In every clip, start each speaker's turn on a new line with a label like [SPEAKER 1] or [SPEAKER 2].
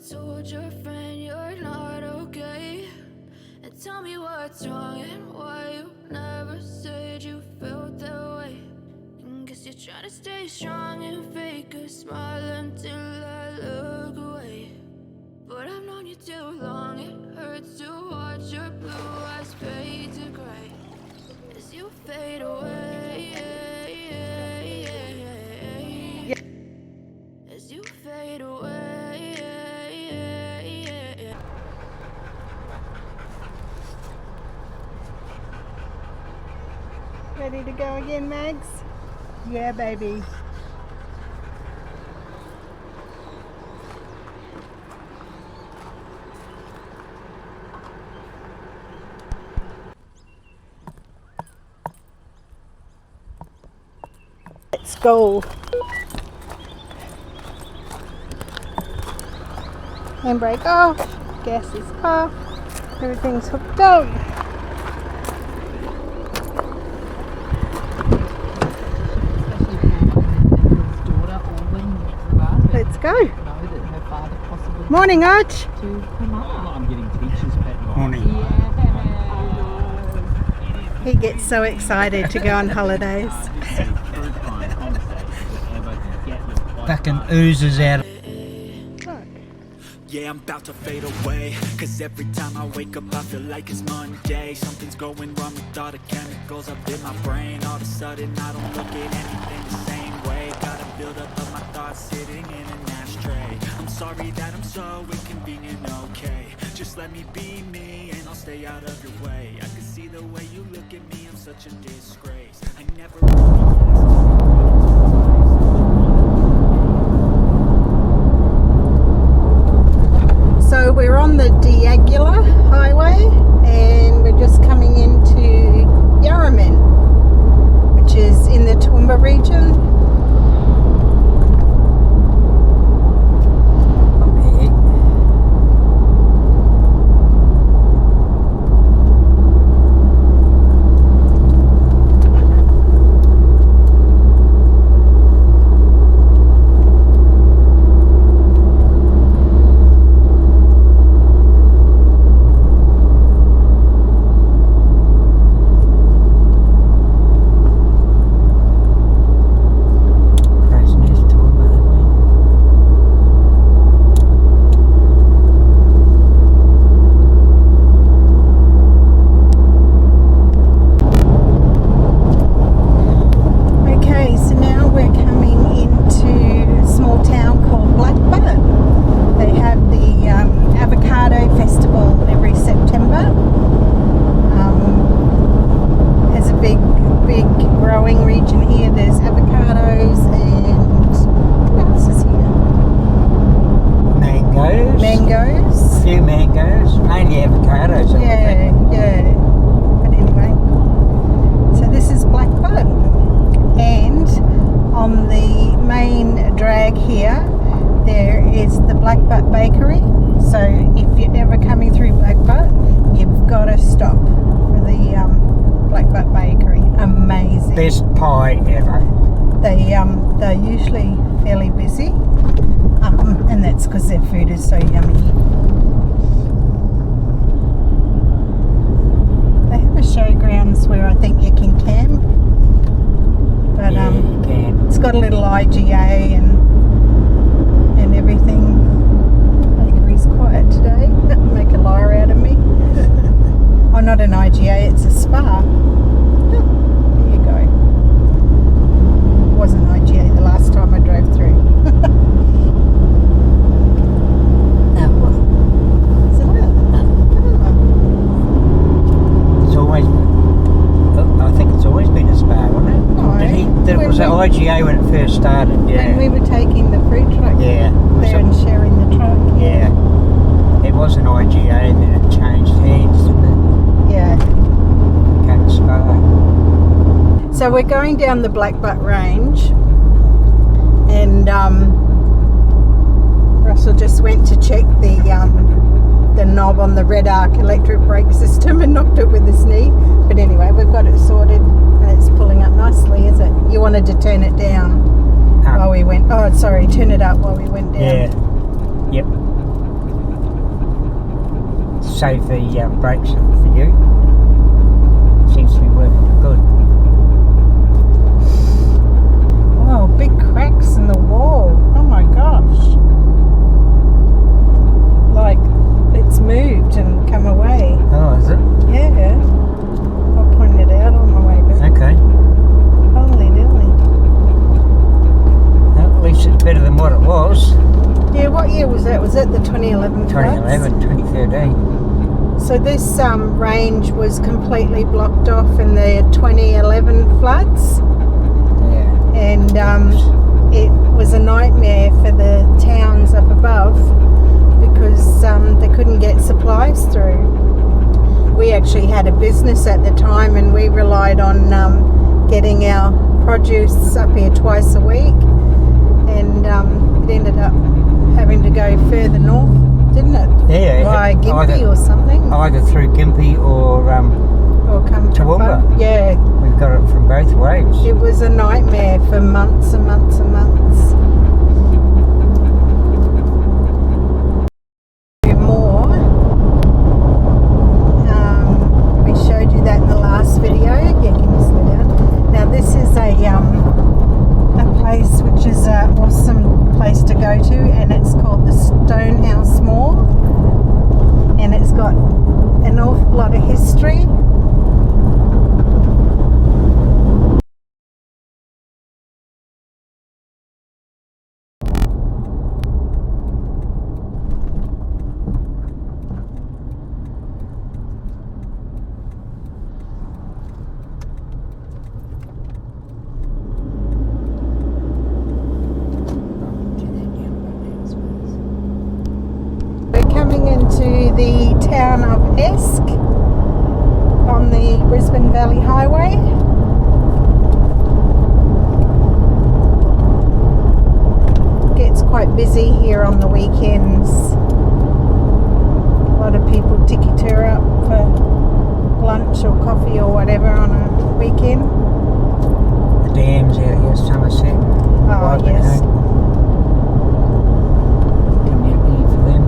[SPEAKER 1] told your friend you're not okay? And tell me what's wrong and why you never said you felt that way. And guess you're trying to stay strong and fake a smile until I look away. But I've known you too long, it hurts to watch your blue eyes fade to gray as you fade away. As you fade away.
[SPEAKER 2] Ready to go again, Mags? Yeah, baby. Let's go. Handbrake off, gas is off, everything's hooked up. Let's go. Morning, Arch.
[SPEAKER 3] I'm getting teacher's pet.
[SPEAKER 4] Morning.
[SPEAKER 2] He gets so excited to go on holidays.
[SPEAKER 4] Fucking oozes out.
[SPEAKER 5] Yeah, I'm about to fade away, cause every time I wake up I feel like it's Monday. Something's going wrong with all the chemicals up in my brain. All of a sudden I don't look at anything the same way. Got a buildup of my thoughts sitting in an ashtray. I'm sorry that I'm so inconvenient, okay. Just let me be me and I'll stay out of your way. I can see the way you look at me, I'm such a disgrace. I never
[SPEAKER 2] So we're on the Diagula highway and we're just coming into Yarraman, which is in the Toowoomba region. Blackbutt bakery, so if you're ever coming through Blackbutt, you've got to stop for the Blackbutt bakery. Amazing.
[SPEAKER 4] Best pie ever.
[SPEAKER 2] They're usually fairly busy, and that's because their food is so yummy. They have a showgrounds where I think you can camp, but
[SPEAKER 4] yeah, you can.
[SPEAKER 2] It's got a little IGA and everything. Bakery's quiet today. Make a liar out of me. Oh, not an IGA, it's a spa. There you go. It wasn't IGA the last time I drove through.
[SPEAKER 4] No, it wasn't.
[SPEAKER 2] Isn't it?
[SPEAKER 4] No. It's always been, I think it's always been a spa, wasn't it?
[SPEAKER 2] No.
[SPEAKER 4] It was an IGA when it first started, yeah.
[SPEAKER 2] When we were taking the fruit truck
[SPEAKER 4] Yeah.
[SPEAKER 2] there and sharing the truck.
[SPEAKER 4] Yeah. It was an IGA and then it changed hands, didn't it?
[SPEAKER 2] Yeah.
[SPEAKER 4] Became a spa.
[SPEAKER 2] So we're going down the Blackbutt range, and Russell just went to check the knob on the red arc electric brake system and knocked it with his knee. But anyway, we've got it sorted and it's pulling up nicely, is it? You wanted to turn it down while we went. Oh, sorry, turn it up while we went down.
[SPEAKER 4] Yeah. Yep. save the brakes for you. Seems to be working good.
[SPEAKER 2] Oh, big cracks in the wall. Oh my gosh. Like it's moved and come away.
[SPEAKER 4] Oh, is it?
[SPEAKER 2] Yeah. I'll point it out on my way back.
[SPEAKER 4] Okay.
[SPEAKER 2] Holy dilly.
[SPEAKER 4] Well, at least it's better than what it was.
[SPEAKER 2] Yeah, what year was that? Was that the 2011 floods?
[SPEAKER 4] 2011, 2013.
[SPEAKER 2] So this range was completely blocked off in the 2011 floods.
[SPEAKER 4] Yeah.
[SPEAKER 2] And it was a nightmare for the towns up above because they couldn't get supplies through. We actually had a business at the time and we relied on getting our produce up here twice a week, and it ended up having to go further north, didn't it?
[SPEAKER 4] Yeah.
[SPEAKER 2] By Gympie or something.
[SPEAKER 4] Either through Gympie or
[SPEAKER 2] Come to
[SPEAKER 4] Toowoomba.
[SPEAKER 2] Yeah.
[SPEAKER 4] We've got it from both ways.
[SPEAKER 2] It was a nightmare for months and months and months. More. We showed you that in the last video. Yeah, can you slow down? Now this is a place which is an awesome place to go to, and it's called the Stonehouse Mall, and it's got an awful lot of history. Coming into the town of Esk on the Brisbane Valley Highway. Gets quite busy here on the weekends. A lot of people tiki-tour up for lunch or coffee or whatever on a weekend.
[SPEAKER 4] The dams out here, Somerset.
[SPEAKER 2] Oh, yes.
[SPEAKER 4] Coming out here for them.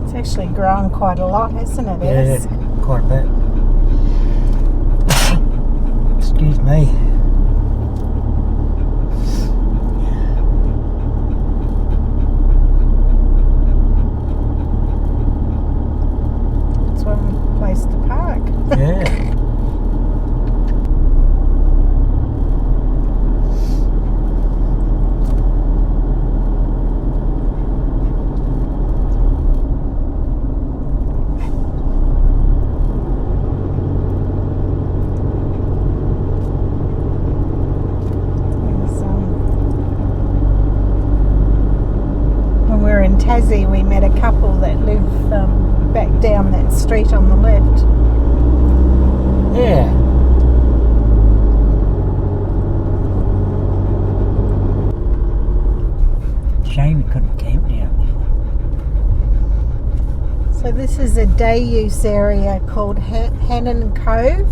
[SPEAKER 2] It's actually grown quite a lot, hasn't it?
[SPEAKER 4] Yeah, quite a bit. Excuse me.
[SPEAKER 2] It's one place to park.
[SPEAKER 4] Yeah.
[SPEAKER 2] When we were in Tassie, we met a couple that live back down that street on the left.
[SPEAKER 4] Yeah. Shame we couldn't camp down there.
[SPEAKER 2] So this is a day use area called Hanon Cove.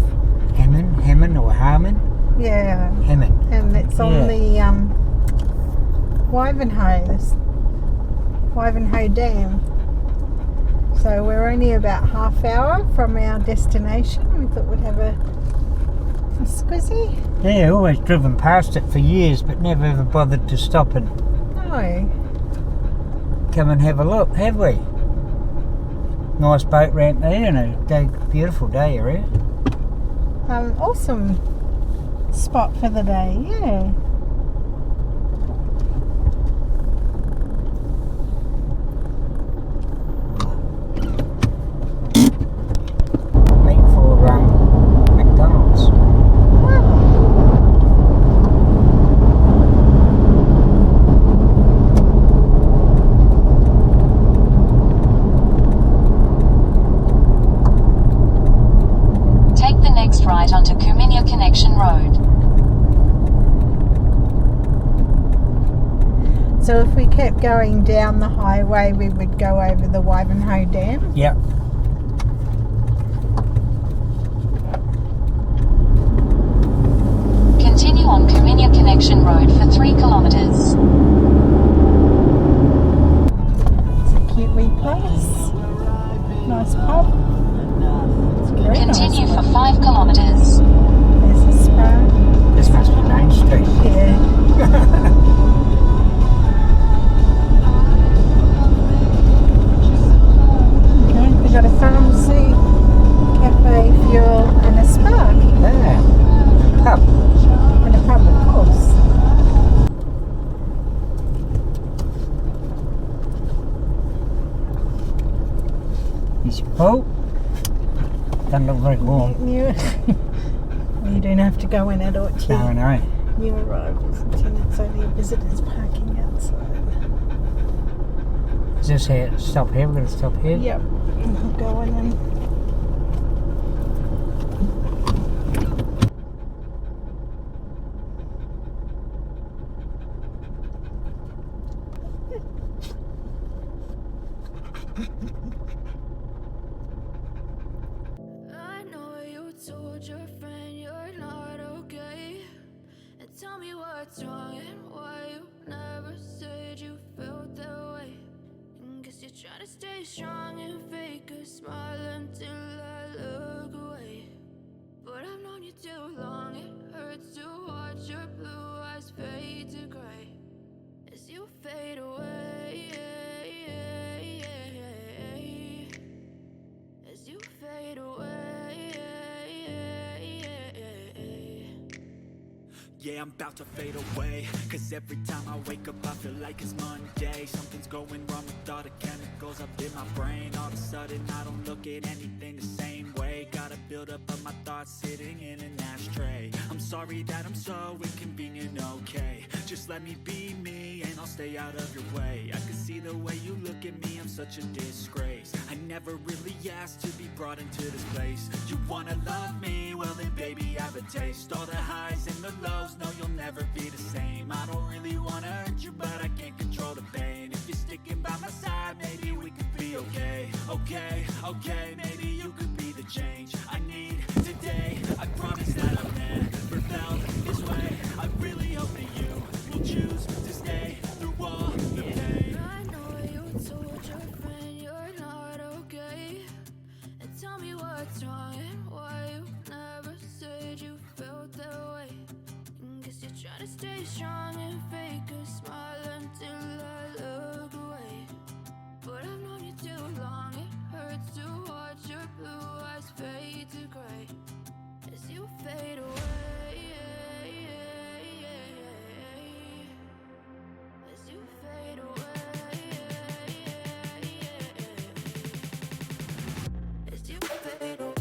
[SPEAKER 4] Hammond or Harmon?
[SPEAKER 2] Yeah.
[SPEAKER 4] Hammond.
[SPEAKER 2] And it's on the Wivenhoe Dam. So we're only about half hour from our destination. We thought we'd have a squizzy.
[SPEAKER 4] Yeah, always driven past it for years, but never ever bothered to stop and
[SPEAKER 2] No.
[SPEAKER 4] come and have a look, have we? Nice boat ramp there and a beautiful day area.
[SPEAKER 2] Awesome spot for the day, yeah.
[SPEAKER 4] Meet for McDonald's.
[SPEAKER 6] Take the next right onto Kuminya Connection Road.
[SPEAKER 2] So if we kept going down the highway, we would go over the Wivenhoe Dam.
[SPEAKER 4] Yep.
[SPEAKER 6] on Kuminya Connection Road for 3 kilometers.
[SPEAKER 2] It's a cute wee place. Nice pub. It's a very
[SPEAKER 6] Continue
[SPEAKER 2] nice
[SPEAKER 6] for
[SPEAKER 2] one.
[SPEAKER 6] 5 kilometers.
[SPEAKER 2] There's a spa.
[SPEAKER 4] This must be Main Street.
[SPEAKER 2] Yeah. Okay, we got a pharmacy, cafe, fuel, and a spa.
[SPEAKER 4] Yeah. Pub.
[SPEAKER 2] And a pub, of course.
[SPEAKER 4] It's full. Doesn't look very warm.
[SPEAKER 2] You don't have to go in at all.
[SPEAKER 4] No, no.
[SPEAKER 2] You arrived, isn't it? It's only a visitor's parking outside.
[SPEAKER 4] Is this here? Stop here. We're going to stop here.
[SPEAKER 2] Yep. I'll go in and...
[SPEAKER 1] I know you told your friend you're not okay. And tell me what's wrong and why you never said you felt that way. And guess you're trying to stay strong and fake a smile until I look away. But I've known you too long, it hurts to watch your blue eyes fade to gray as you fade away. As you fade away.
[SPEAKER 5] Yeah, I'm about to fade away, cause every time I wake up I feel like it's Monday. Something's going wrong with all the chemicals up in my brain. All of a sudden I don't look at anything the same way. Gotta build up of my thoughts sitting in an ashtray. I'm sorry that I'm so inconvenient, okay. Just let me be me and I'll stay out of your way. I can see the way you look at me, I'm such a disgrace. I never really asked to be brought into this place. You wanna love me? Well then baby I have a taste. All the highs and the lows, no you'll never be the same. I don't really wanna hurt you but I can't control the pain. If you're sticking by my side maybe we could be okay. Okay, maybe you could be the change I need today. I promise that I've never felt this way. I really hope that you will choose to stay through all the pain.
[SPEAKER 1] I know you told your friend you're not okay. And tell me what's wrong and why you never said you felt that way. And guess you're trying to stay strong and fake a smile until I look away. But I've known you too long, it hurts to watch your blue eyes fade to gray as you fade away. As you fade away. As you fade away.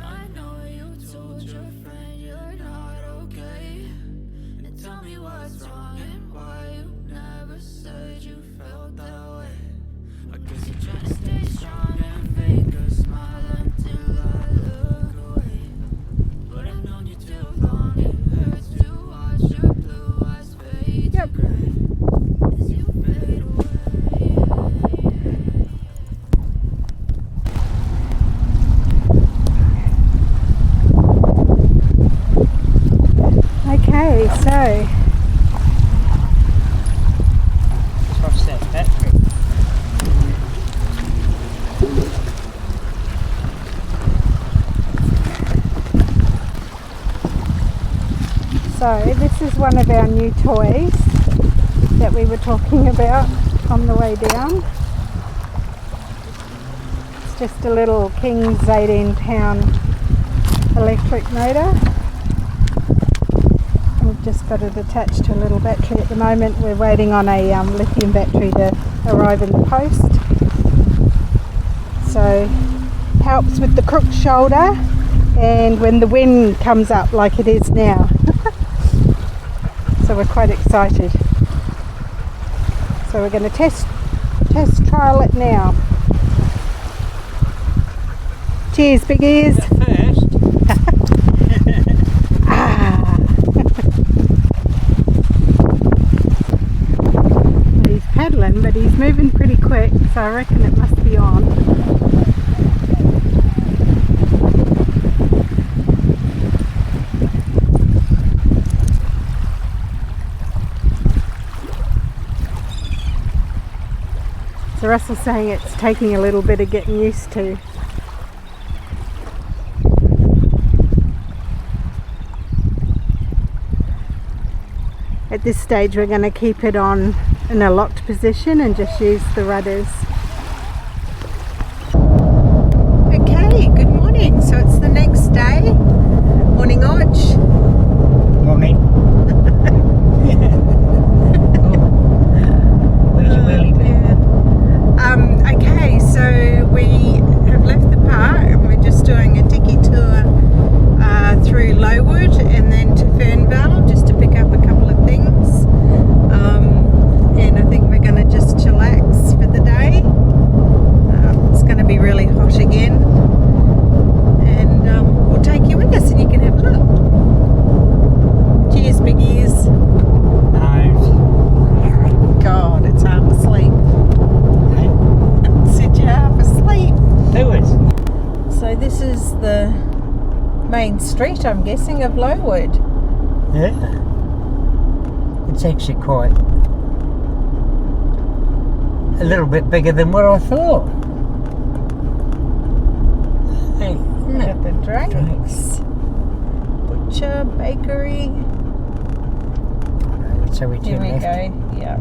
[SPEAKER 1] I know you told your friend you're not okay. And tell me what's wrong and why you never said you felt that way. I guess you're trying to stay strong and fake a smile until I look away. But I've known you too long, it hurts to watch your blue eyes fade to gray as you fade away.
[SPEAKER 2] Okay, so
[SPEAKER 4] What's that battery?
[SPEAKER 2] this is one of our new toys that we were talking about on the way down. It's just a little King's 18-pound electric motor. We've just got it attached to a little battery at the moment. We're waiting on a lithium battery to arrive in the post. So helps with the crooked shoulder and when the wind comes up like it is now. So we're quite excited. So we're going to test trial it now. Cheers, big ears.
[SPEAKER 4] First,
[SPEAKER 2] He's paddling, but he's moving pretty quick, so I reckon it must be on. So Russell's saying it's taking a little bit of getting used to. At this stage we're going to keep it on in a locked position and just use the rudders. Okay, good morning. So it's the next day. Morning, Och.
[SPEAKER 4] morning. Where's your belly been?
[SPEAKER 2] Okay, so we have left the park and we're just doing a dicky tour through Lowwood and then to Fernvale just to pick up a couple of things. And I think we're going to just chillax for the day. It's going to be really hot again. And we'll take you with us and you can have a look. Cheers, big ears. God, it's half asleep. Said you're half asleep.
[SPEAKER 4] Who is?
[SPEAKER 2] So this is the main street, I'm guessing, of Lowwood.
[SPEAKER 4] Yeah. It's actually quite a little bit bigger than what I thought. Hey, isn't
[SPEAKER 2] Look
[SPEAKER 4] it?
[SPEAKER 2] at the drinks. Butcher, bakery.
[SPEAKER 4] So we
[SPEAKER 2] Here
[SPEAKER 4] turn
[SPEAKER 2] we
[SPEAKER 4] left.
[SPEAKER 2] go. Yeah.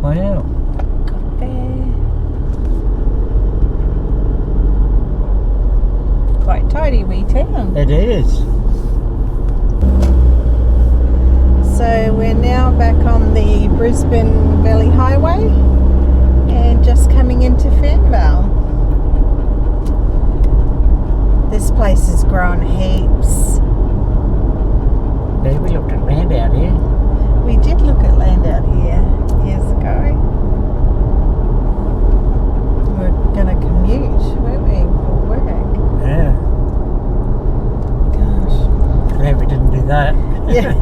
[SPEAKER 4] Wow.
[SPEAKER 2] Got there. Quite tidy wee town.
[SPEAKER 4] It is.
[SPEAKER 2] So we're now back on the Brisbane Valley Highway and just coming into Fernvale. This place has grown heaps.
[SPEAKER 4] Yeah, we looked at land out here.
[SPEAKER 2] We did look at land out here years ago. We're going to commute, weren't we, for work?
[SPEAKER 4] Yeah.
[SPEAKER 2] Gosh.
[SPEAKER 4] Glad we didn't do that.
[SPEAKER 2] Yeah.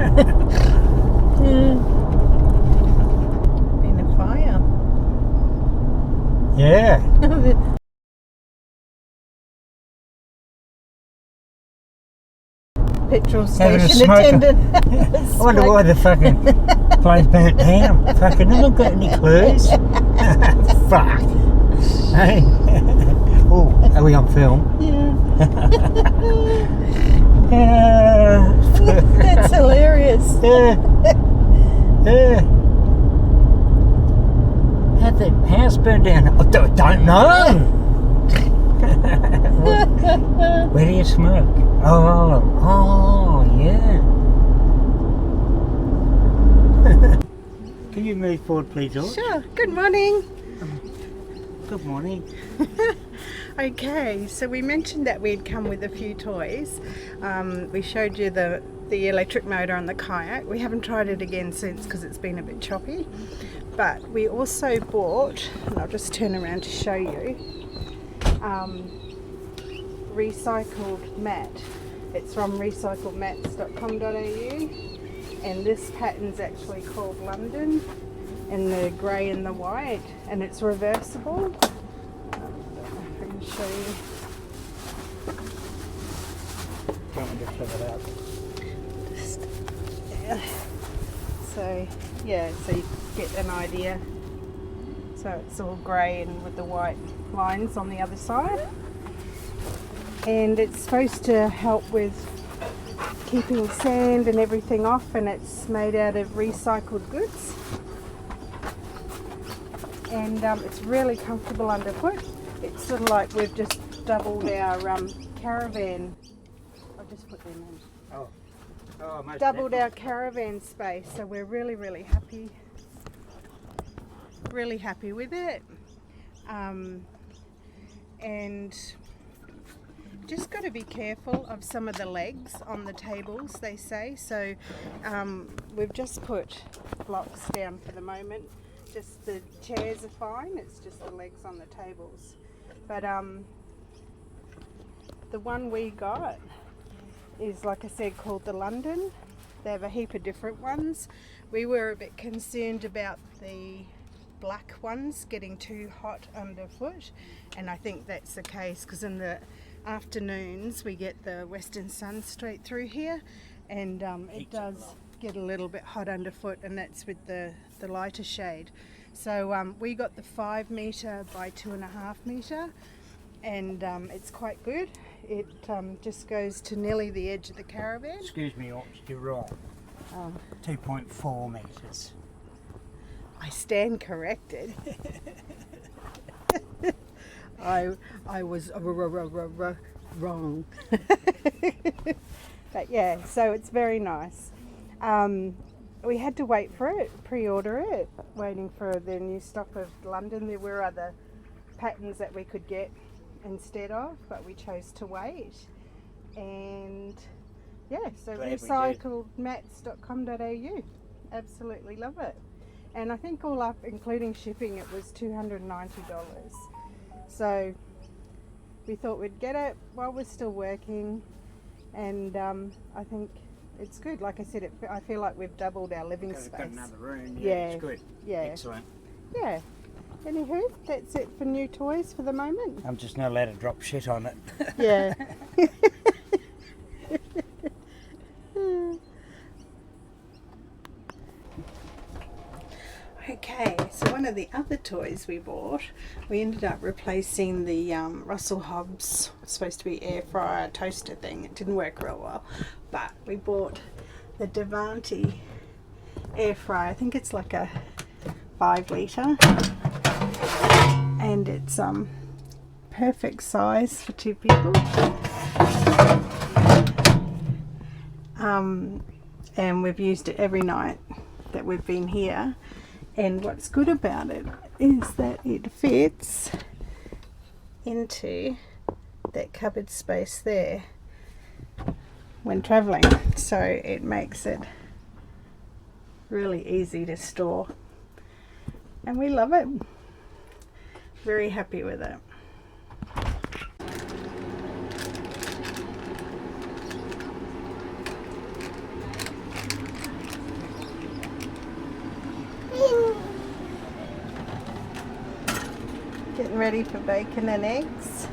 [SPEAKER 2] Been a fire.
[SPEAKER 4] Yeah.
[SPEAKER 2] Petrol
[SPEAKER 4] Having a
[SPEAKER 2] station
[SPEAKER 4] smoke.
[SPEAKER 2] attendant.
[SPEAKER 4] I wonder why the fucking place burnt down. Fucking haven't got any clues. Fuck. Hey. Oh, are we on film?
[SPEAKER 2] Yeah. That's hilarious.
[SPEAKER 4] Yeah. Yeah. How'd the house burn down? I don't know. Where do you smoke? Oh, yeah. Can you move forward, please, George?
[SPEAKER 2] Sure. Good morning.
[SPEAKER 4] Good morning.
[SPEAKER 2] Okay, so we mentioned that we'd come with a few toys. We showed you the electric motor on the kayak. We haven't tried it again since because it's been a bit choppy. But we also bought, and I'll just turn around to show you, recycled mat. It's from recycledmats.com.au, and this pattern's actually called London, in the grey and the white, and it's reversible. I can show you.
[SPEAKER 4] Can't we just flip it out?
[SPEAKER 2] Just there. So yeah, so you get an idea. So it's all grey and with the white lines on the other side. And it's supposed to help with keeping sand and everything off, and it's made out of recycled goods. And it's really comfortable underfoot. It's sort of like we've just doubled our caravan. I'll just put them in.
[SPEAKER 4] Most
[SPEAKER 2] Doubled our caravan space, so we're really, really happy. Really happy with it. And just got to be careful of some of the legs on the tables, they say. So we've just put blocks down for the moment. Just the chairs are fine, it's just the legs on the tables. But the one we got is, like I said, called the London. They have a heap of different ones. We were a bit concerned about the black ones getting too hot underfoot, and I think that's the case because in the afternoons we get the western sun straight through here, and it does get a little bit hot underfoot, and that's with the lighter shade. So we got the 5 metre by 2.5 metre, and it's quite good. It just goes to nearly the edge of the caravan.
[SPEAKER 4] Excuse me, you're wrong. 2.4 metres.
[SPEAKER 2] I stand corrected. I was wrong. But yeah, so it's very nice. We had to wait for it, pre-order it, waiting for the new stock of London. There were other patterns that we could get instead of, but we chose to wait. And yeah, so recycledmats.com.au. Absolutely love it. And I think all up, including shipping, it was $290. So we thought we'd get it while we're still working, and I think it's good. Like I said, I feel like we've doubled our living space.
[SPEAKER 4] Got another room.
[SPEAKER 2] Yeah,
[SPEAKER 4] It's good.
[SPEAKER 2] yeah.
[SPEAKER 4] Excellent.
[SPEAKER 2] Yeah. Anywho, that's it for new toys for the moment.
[SPEAKER 4] I'm just not allowed to drop shit on it.
[SPEAKER 2] Yeah. Okay, so one of the other toys we bought, we ended up replacing the Russell Hobbs, supposed to be air fryer toaster thing. It didn't work real well, but we bought the Devante air fryer. I think it's like a 5 litre, and it's perfect size for 2 people. And we've used it every night that we've been here. And what's good about it is that it fits into that cupboard space there when travelling. So it makes it really easy to store. And we love it. Very happy with it. Getting ready for bacon and eggs.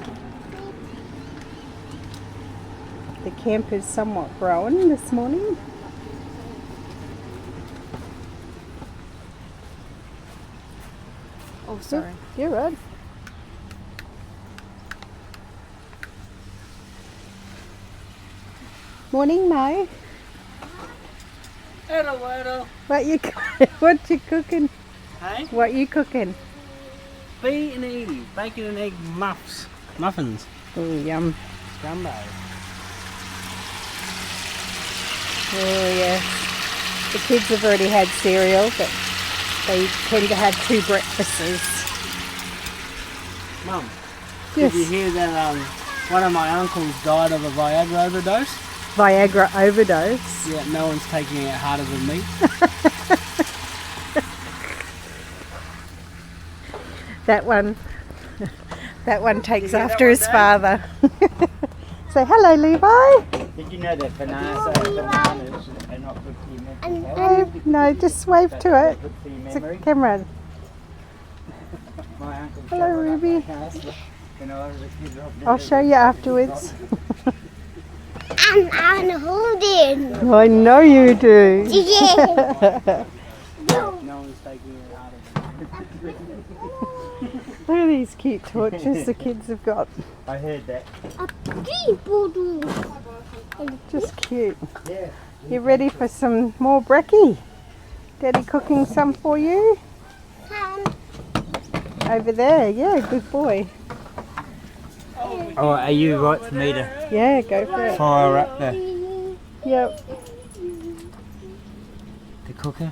[SPEAKER 2] The camp is somewhat growing this morning. Oh, sorry. You're right. Morning, Mo.
[SPEAKER 4] Hello, hello.
[SPEAKER 2] What you cooking?
[SPEAKER 4] Hey?
[SPEAKER 2] What you cooking?
[SPEAKER 4] B&E, bacon and egg muffins.
[SPEAKER 2] Oh, yum.
[SPEAKER 4] Gumbo.
[SPEAKER 2] Oh, yes. The kids have already had cereal, but they tend to have 2 breakfasts.
[SPEAKER 4] Mum,
[SPEAKER 2] Yes.
[SPEAKER 4] did you hear that one of my uncles died of a Viagra overdose?
[SPEAKER 2] Viagra overdose.
[SPEAKER 4] Yeah, no one's taking it harder than me.
[SPEAKER 2] That one takes after his father. Say hello, Levi.
[SPEAKER 4] Did you know that bananas are not good for your mental health?
[SPEAKER 2] No, just wave to it.
[SPEAKER 4] Good for your
[SPEAKER 2] It's a
[SPEAKER 4] memory.
[SPEAKER 2] camera.
[SPEAKER 4] My uncle
[SPEAKER 2] Hello,
[SPEAKER 4] showed up
[SPEAKER 2] Ruby.
[SPEAKER 4] my house when I was a kid.
[SPEAKER 2] I'll show you afterwards.
[SPEAKER 7] I'm holding.
[SPEAKER 2] I know you do.
[SPEAKER 7] Yeah.
[SPEAKER 4] No one's taking it harder than me.
[SPEAKER 2] Look at these cute torches the kids have got.
[SPEAKER 4] I heard that.
[SPEAKER 7] A people do.
[SPEAKER 2] Just cute. You ready for some more brekkie? Daddy cooking some for you? Over there, yeah, good boy.
[SPEAKER 4] Oh, are you right for me to
[SPEAKER 2] Yeah, go for it.
[SPEAKER 4] fire up the
[SPEAKER 2] Yep.
[SPEAKER 4] cooker?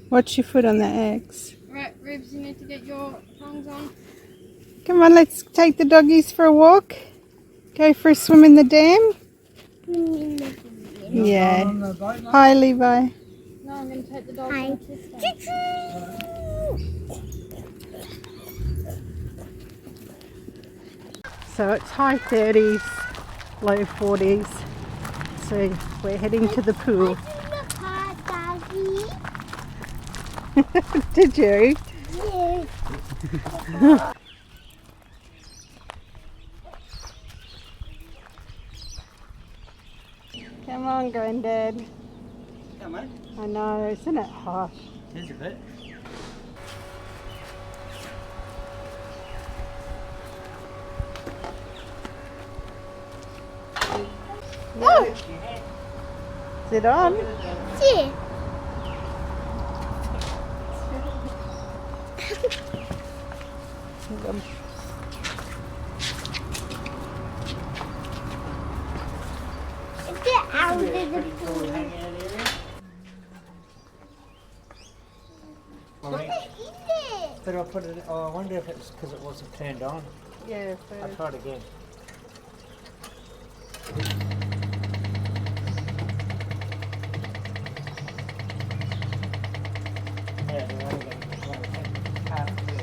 [SPEAKER 2] Watch your foot on the eggs.
[SPEAKER 8] Right, Ribs, you need to get your tongs on.
[SPEAKER 2] Come on, let's take the doggies for a walk. Go for a swim in the dam. Yeah. Hi, Levi.
[SPEAKER 8] No, I'm going to take the dog on the sister.
[SPEAKER 2] So it's high 30s, low 40s. So we're heading to the pool. Did you? Come on, Granddad.
[SPEAKER 4] Come on.
[SPEAKER 2] I know, isn't it hot?
[SPEAKER 4] There's a bit.
[SPEAKER 2] Oh! Is it on?
[SPEAKER 7] Yeah. Get out of the pool.
[SPEAKER 4] But I put it. Oh, I wonder if it's because it wasn't turned on.
[SPEAKER 2] Yeah,
[SPEAKER 4] I'll try it again.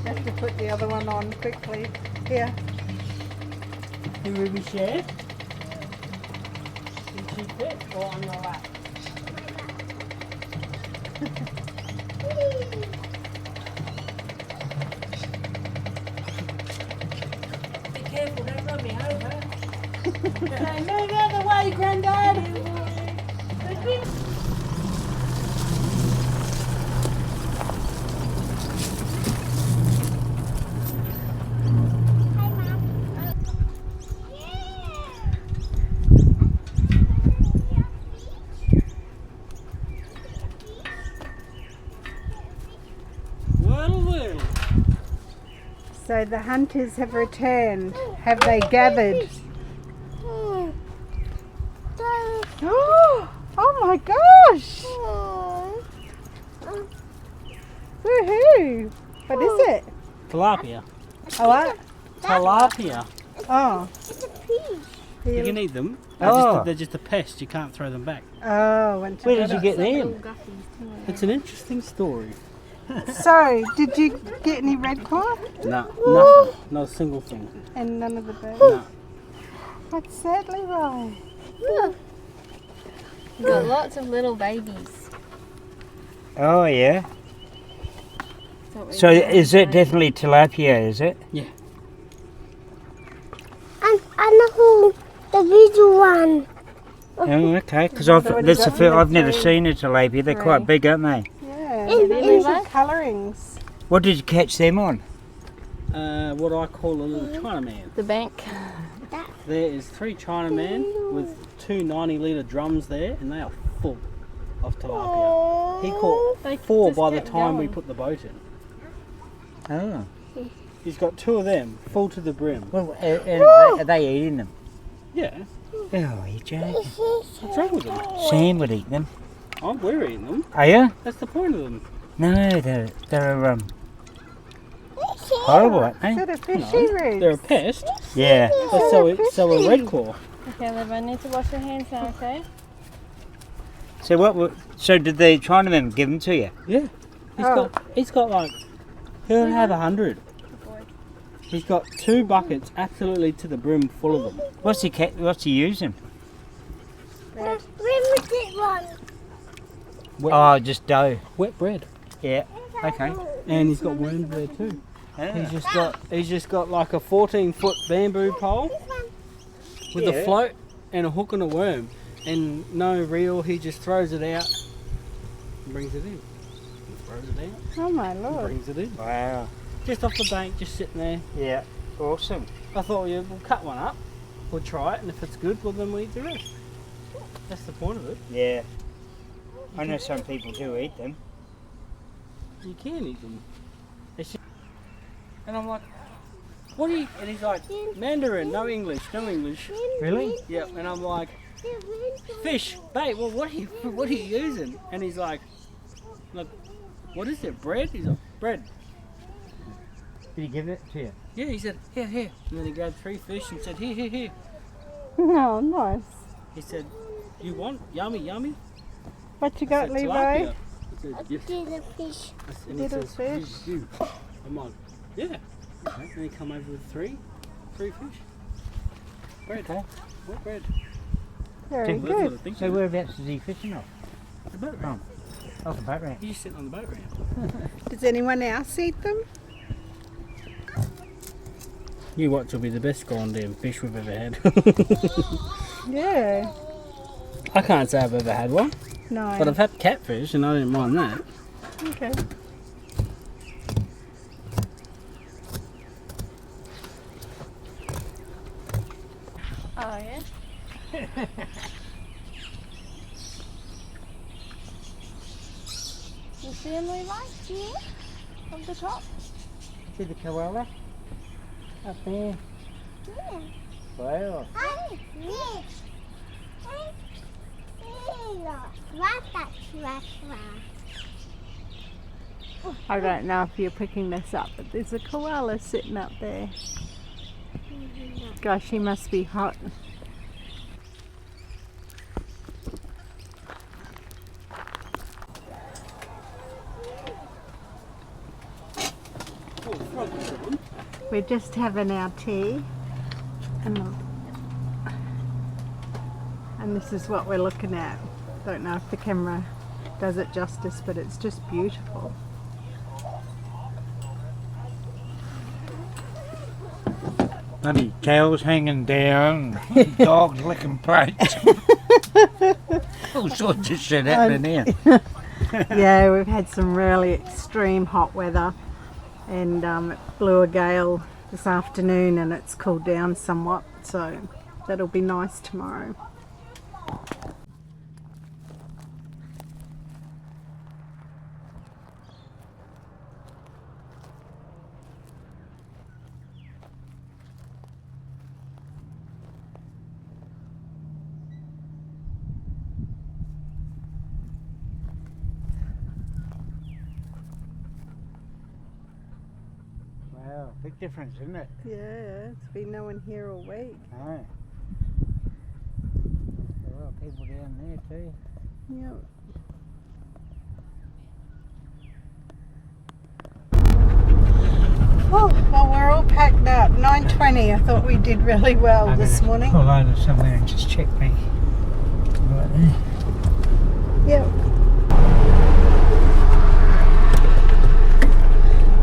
[SPEAKER 2] have to put the other one on quickly. Here.
[SPEAKER 4] You will be shared? Did you fit or on your lap? Be careful, don't run me over. Move out of the way, Grandad.
[SPEAKER 2] So the hunters have returned. Have they gathered? Oh my gosh! Woohoo! What is it?
[SPEAKER 3] Tilapia.
[SPEAKER 2] Oh, what?
[SPEAKER 3] Tilapia.
[SPEAKER 2] Oh.
[SPEAKER 3] You can eat them. They're just a pest. You can't throw them back.
[SPEAKER 2] Oh,
[SPEAKER 4] Where did you get them?
[SPEAKER 3] It's an interesting story.
[SPEAKER 2] So, did you get any red claw?
[SPEAKER 3] No, nothing. Not a single thing.
[SPEAKER 2] And none of the birds?
[SPEAKER 3] No.
[SPEAKER 2] That's sad, Levi.
[SPEAKER 8] We've got lots of little babies.
[SPEAKER 4] Oh yeah. So is it definitely tilapia? Is it?
[SPEAKER 3] Yeah.
[SPEAKER 7] And the big one.
[SPEAKER 4] Oh, okay. Because I've never seen a tilapia. They're quite big, aren't they?
[SPEAKER 2] Yeah. These are colourings.
[SPEAKER 4] What did you catch them on?
[SPEAKER 3] What I call a little Chinaman.
[SPEAKER 8] The bank.
[SPEAKER 3] There is 3 Chinamen with 2 90-litre drums there, and they are full of tilapia. He caught 4 by the time we put the boat in.
[SPEAKER 4] Oh.
[SPEAKER 3] He's got 2 of them full to the brim.
[SPEAKER 4] Well, are they eating them?
[SPEAKER 3] Yeah.
[SPEAKER 4] Oh, you joking?
[SPEAKER 3] What's wrong with them?
[SPEAKER 4] Sam would eat them.
[SPEAKER 3] Oh, we're eating them.
[SPEAKER 4] Are you?
[SPEAKER 3] That's the point of them.
[SPEAKER 4] No, they're horrible, aren't
[SPEAKER 2] Is
[SPEAKER 4] they?
[SPEAKER 2] it a fishy root?
[SPEAKER 3] They're a pest.
[SPEAKER 4] Yeah.
[SPEAKER 3] But so a red claw.
[SPEAKER 8] Okay, Liv, I need to wash your hands now, okay?
[SPEAKER 4] So did the Chinaman give them to you?
[SPEAKER 3] Yeah. He's got like, he'll have 100. He's got 2 buckets absolutely to the brim full of them.
[SPEAKER 4] What's he using?
[SPEAKER 7] Where was it one?
[SPEAKER 4] Oh, just dough.
[SPEAKER 3] Wet bread.
[SPEAKER 4] Yeah. Okay.
[SPEAKER 3] And he's got worms there too.
[SPEAKER 4] Yeah.
[SPEAKER 3] He's just got like a 14-foot bamboo pole with a float and a hook and a worm. and no reel, he just throws it out and brings it in. He throws it out
[SPEAKER 2] Oh my
[SPEAKER 3] and
[SPEAKER 2] lord.
[SPEAKER 3] brings it in.
[SPEAKER 4] Wow.
[SPEAKER 3] Just off the bank, just sitting there.
[SPEAKER 4] Yeah. Awesome.
[SPEAKER 3] I thought, yeah, we'll cut one up, we'll try it, and if it's good, well then we'll eat the rest. That's the point of it.
[SPEAKER 4] Yeah. I know some people do eat them.
[SPEAKER 3] You can eat them. And I'm like, what are you? And he's like, Mandarin, no English, no English.
[SPEAKER 4] Really?
[SPEAKER 3] Yep. And I'm like, fish, bait. Well, what are you using? And he's like, look, what is it? Bread? He's like, bread.
[SPEAKER 4] Did he give it to you?
[SPEAKER 3] Yeah. He said, here. And then he grabbed 3 fish and said, here.
[SPEAKER 2] No, nice.
[SPEAKER 3] He said, you want yummy?
[SPEAKER 2] What you
[SPEAKER 3] I
[SPEAKER 2] got,
[SPEAKER 3] said,
[SPEAKER 2] Levi?
[SPEAKER 3] tilapia. He said, yes.
[SPEAKER 7] Little fish.
[SPEAKER 3] And he
[SPEAKER 2] Little
[SPEAKER 3] says,
[SPEAKER 2] fish.
[SPEAKER 3] You. I'm like, yeah. Okay. And he come over with 3 fish. Bread.
[SPEAKER 4] Okay.
[SPEAKER 3] What bread?
[SPEAKER 2] Very
[SPEAKER 3] Well, that's what I
[SPEAKER 2] good.
[SPEAKER 3] think
[SPEAKER 4] So
[SPEAKER 3] of.
[SPEAKER 4] whereabouts is he fishing off?
[SPEAKER 3] The boat ramp.
[SPEAKER 4] Off the boat ramp.
[SPEAKER 3] He's just sitting on the boat ramp.
[SPEAKER 2] Does anyone else eat them?
[SPEAKER 3] You watch will be the best goddamn fish we've ever had.
[SPEAKER 2] Yeah.
[SPEAKER 3] I can't say I've ever had one,
[SPEAKER 2] No.
[SPEAKER 3] but I've had catfish and I didn't mind that.
[SPEAKER 2] Okay.
[SPEAKER 8] Oh, yeah? You see him, Levi? Yeah. From the top?
[SPEAKER 4] See the koala? Up there.
[SPEAKER 7] Yeah.
[SPEAKER 4] Wow.
[SPEAKER 7] Hey, fish.
[SPEAKER 2] I don't know if you're picking this up, but there's a koala sitting up there. Gosh, he must be hot. We're just having our tea, and this is what we're looking at. Don't know if the camera does it justice, but it's just beautiful.
[SPEAKER 4] Bloody tails hanging down, dogs licking plates. All sorts of shit happening here.
[SPEAKER 2] Yeah, we've had some really extreme hot weather, and it blew a gale this afternoon and it's cooled down somewhat, so that'll be nice tomorrow.
[SPEAKER 4] Wow, big difference, isn't it?
[SPEAKER 2] Yeah, it's been no one here all week.
[SPEAKER 4] No. There are a lot of people down there too.
[SPEAKER 2] Yep. Oh, well, we're all packed up. 9:20. I thought we did really well this morning.
[SPEAKER 4] Pull over somewhere and just check me. Right there.
[SPEAKER 2] Yep.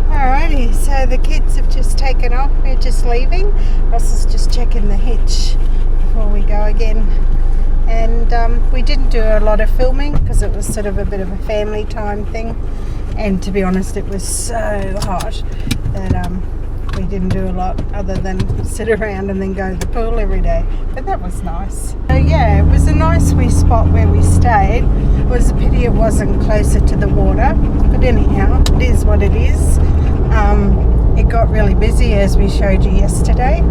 [SPEAKER 2] Alrighty, so the kids have just taken off. We're just leaving. Ross is just checking the hitch before we go again. And we didn't do a lot of filming because it was sort of a bit of a family time thing. And to be honest, it was so hot that we didn't do a lot other than sit around and then go to the pool every day. But that was nice. So yeah, it was a nice wee spot where we stayed. It was a pity it wasn't closer to the water. But anyhow, it is what it is. It got really busy as we showed you yesterday.